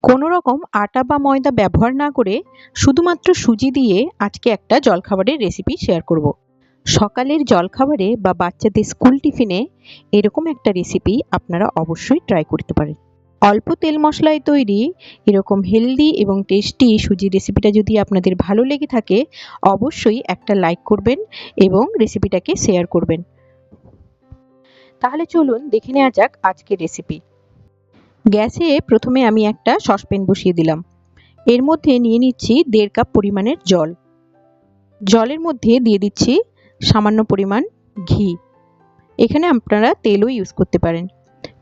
কোনো রকম আটা বা ময়দা ব্যবহার না করে শুধুমাত্র সুজি দিয়ে আজকে একটা জলখাবারের রেসিপি শেয়ার করব। সকালের জলখাবারে বা বাচ্চাদের স্কুল টিফিনে এরকম একটা রেসিপি আপনারা অবশ্যই ট্রাই করতে পারেন। অল্প তেল মশলায় তৈরি এরকম হেলদি এবং টেস্টি সুজি রেসিপিটা যদি আপনাদের ভালো লেগে থাকে অবশ্যই একটা লাইক করবেন এবং রেসিপিটাকে শেয়ার করবেন। তাহলে চলুন দেখে নেওয়া যাক আজকের রেসিপি। গ্যাসে প্রথমে আমি একটা সসপ্যান বসিয়ে দিলাম। এর মধ্যে নিয়ে নিচ্ছি 1.5 কাপ পরিমাণের জল। জলের মধ্যে দিয়ে দিচ্ছি সামান্য পরিমাণ ঘি। এখানে আপনারা তেলও ইউজ করতে পারেন।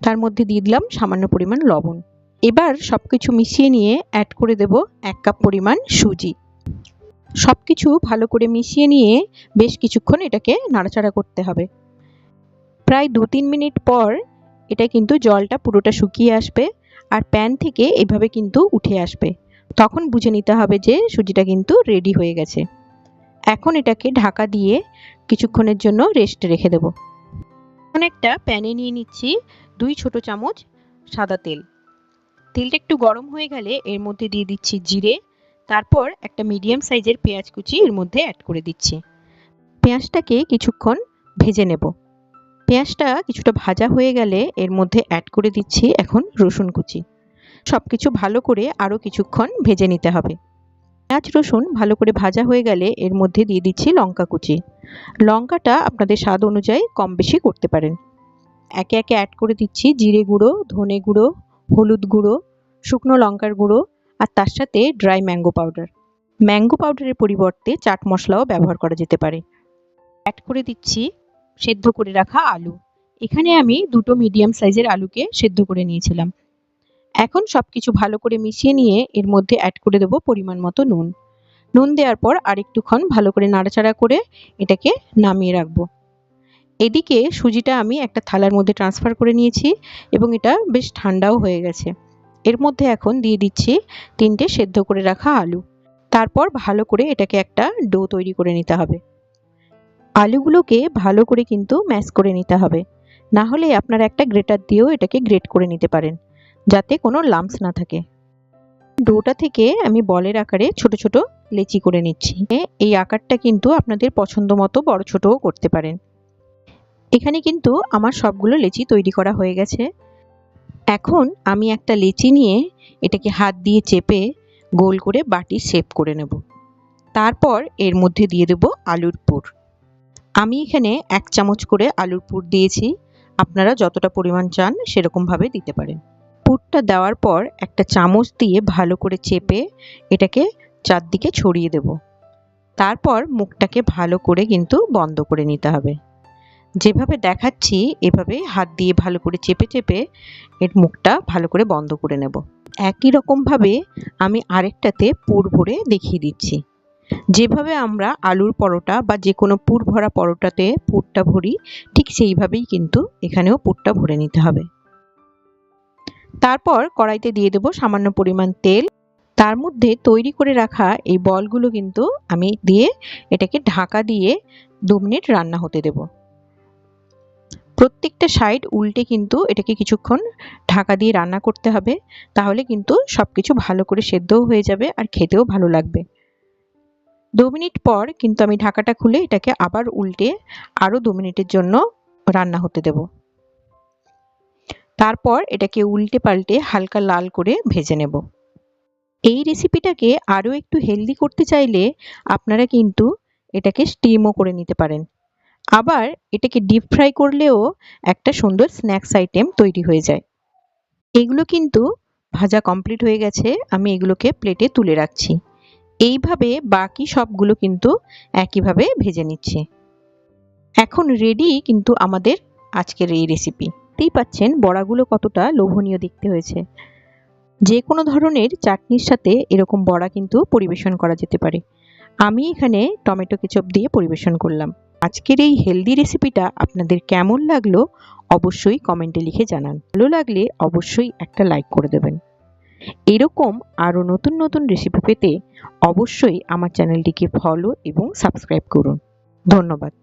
তার মধ্যে দিয়ে দিলাম সামান্য পরিমাণ লবণ। এবার সবকিছু মিশিয়ে নিয়ে অ্যাড করে দেব 1 কাপ পরিমাণ সুজি। সবকিছু ভালো করে মিশিয়ে নিয়ে বেশ কিছুক্ষণ এটাকে নাড়াচাড়া করতে হবে। প্রায় 2-3 মিনিট পর এটা কিন্তু জলটা পুরোটা শুকিয়ে আসবে আর প্যান থেকে এভাবে কিন্তু উঠে আসবে। তখন বুঝে নিতে হবে যে সুজিটা কিন্তু রেডি হয়ে গেছে। এখন এটাকে ঢাকা দিয়ে কিছুক্ষণের জন্য রেস্টে রেখে দেব। এখন একটা প্যানে নিয়ে নিচ্ছি 2 ছোট চামচ সাদা তেল। তেলটা একটু গরম হয়ে গেলে এর মধ্যে দিয়ে দিচ্ছি জিরে, তারপর একটা মিডিয়াম সাইজের পেঁয়াজ কুচি এর মধ্যে অ্যাড করে দিচ্ছি। পেঁয়াজটাকে কিছুক্ষণ ভেজে নেব। পেঁয়াজটা কিছুটা ভাজা হয়ে গেলে এর মধ্যে অ্যাড করে দিচ্ছি এখন রসুন কুচি। সবকিছু ভালো করে আরও কিছুক্ষণ ভেজে নিতে হবে। পেঁয়াজ রসুন ভালো করে ভাজা হয়ে গেলে এর মধ্যে দিয়ে দিচ্ছি লঙ্কা কুচি। লঙ্কাটা আপনাদের স্বাদ অনুযায়ী কম বেশি করতে পারেন। একে একে অ্যাড করে দিচ্ছি জিরে গুঁড়ো, ধনে গুঁড়ো, হলুদ গুঁড়ো, শুকনো লঙ্কার গুঁড়ো আর তার সাথে ড্রাই ম্যাঙ্গো পাউডার। ম্যাঙ্গো পাউডারের পরিবর্তে চাট মশলাও ব্যবহার করা যেতে পারে। অ্যাড করে দিচ্ছি সেদ্ধ করে রাখা আলু। এখানে আমি 2টো মিডিয়াম সাইজের আলুকে সেদ্ধ করে নিয়েছিলাম। এখন সবকিছু ভালো করে মিশিয়ে নিয়ে এর মধ্যে অ্যাড করে দেব পরিমাণ মতো নুন। নুন দেওয়ার পর আরেকটুক্ষণ ভালো করে নাড়াচাড়া করে এটাকে নামিয়ে রাখবো। এদিকে সুজিটা আমি একটা থালার মধ্যে ট্রান্সফার করে নিয়েছি এবং এটা বেশ ঠান্ডাও হয়ে গেছে। এর মধ্যে এখন দিয়ে দিচ্ছি 3টে সেদ্ধ করে রাখা আলু। তারপর ভালো করে এটাকে একটা ডো তৈরি করে নিতে হবে। আলুগুলোকে ভালো করে কিন্তু ম্যাশ করে নিতে হবে, না হলে আপনারা একটা গ্রেটার দিয়েও এটাকে গ্রেট করে নিতে পারেন যাতে কোনো লাম্পস না থাকে। ডোটা থেকে আমি বলের আকারে ছোট ছোট লেচি করে নিচ্ছি। এই আকারটা কিন্তু আপনাদের পছন্দ মতো বড় ছোটও করতে পারেন। এখানে কিন্তু আমার সবগুলো লেচি তৈরি করা হয়ে গেছে। এখন আমি একটা লেচি নিয়ে এটাকে হাত দিয়ে চেপে গোল করে বাটির শেপ করে নেব। তারপর এর মধ্যে দিয়ে দেব আলুর পুর। আমি এখানে 1 চামচ করে আলুর পুর দিয়েছি। আপনারা যতটা পরিমাণ চান সেরকমভাবে দিতে পারেন। পুরটা দেওয়ার পর একটা চামচ দিয়ে ভালো করে চেপে এটাকে চারদিকে ছড়িয়ে দেব। তারপর মুখটাকে ভালো করে কিন্তু বন্ধ করে নিতে হবে। যেভাবে দেখাচ্ছি এভাবে হাত দিয়ে ভালো করে চেপে চেপে এর মুখটা ভালো করে বন্ধ করে নেব। একই রকমভাবে আমি আরেকটাতে পুর ভরে দেখিয়ে দিচ্ছি। যেভাবে আমরা আলুর পরোটা বা যে কোনো পুর ভরা পরোটাতে পুরটা ভরি ঠিক সেইভাবেই কিন্তু এখানেও পুরটা ভরে নিতে হবে। তারপর কড়াইতে দিয়ে দেব সামান্য পরিমাণ তেল। তার মধ্যে তৈরি করে রাখা এই বলগুলো কিন্তু আমি দিয়ে এটাকে ঢাকা দিয়ে 2 মিনিট রান্না হতে দেব। প্রত্যেকটা সাইড উল্টে কিন্তু এটাকে কিছুক্ষণ ঢাকা দিয়ে রান্না করতে হবে, তাহলে কিন্তু সবকিছু ভালো করে সেদ্ধও হয়ে যাবে আর খেতেও ভালো লাগবে। 2 মিনিট পর কিন্তু আমি ঢাকাটা খুলে এটাকে আবার উল্টে আরও 2 মিনিটের জন্য রান্না হতে দেব। তারপর এটাকে উল্টে পাল্টে হালকা লাল করে ভেজে নেব। এই রেসিপিটাকে আরও একটু হেলদি করতে চাইলে আপনারা কিন্তু এটাকে স্টিমও করে নিতে পারেন। আবার এটাকে ডিপ ফ্রাই করলেও একটা সুন্দর স্ন্যাক্স আইটেম তৈরি হয়ে যায়। এগুলো কিন্তু ভাজা কমপ্লিট হয়ে গেছে, আমি এগুলোকে প্লেটে তুলে রাখছি। এইভাবে বাকি সবগুলো কিন্তু একইভাবে ভেজে নিচ্ছি। এখন রেডি কিন্তু আমাদের আজকের এই রেসিপি। দেখতেই পাচ্ছেন বড়াগুলো কতটা লোভনীয় দেখতে হয়েছে। যে কোনো ধরনের চাটনির সাথে এরকম বড়া কিন্তু পরিবেশন করা যেতে পারে। আমি এখানে টমেটো কেচাপ দিয়ে পরিবেশন করলাম। আজকের এই হেলদি রেসিপিটা আপনাদের কেমন লাগলো অবশ্যই কমেন্টে লিখে জানান। ভালো লাগলে অবশ্যই একটা লাইক করে দেবেন। এরকম আরও নতুন নতুন রেসিপি পেতে অবশ্যই আমার চ্যানেলটিকে ফলো এবং সাবস্ক্রাইব করুন। ধন্যবাদ।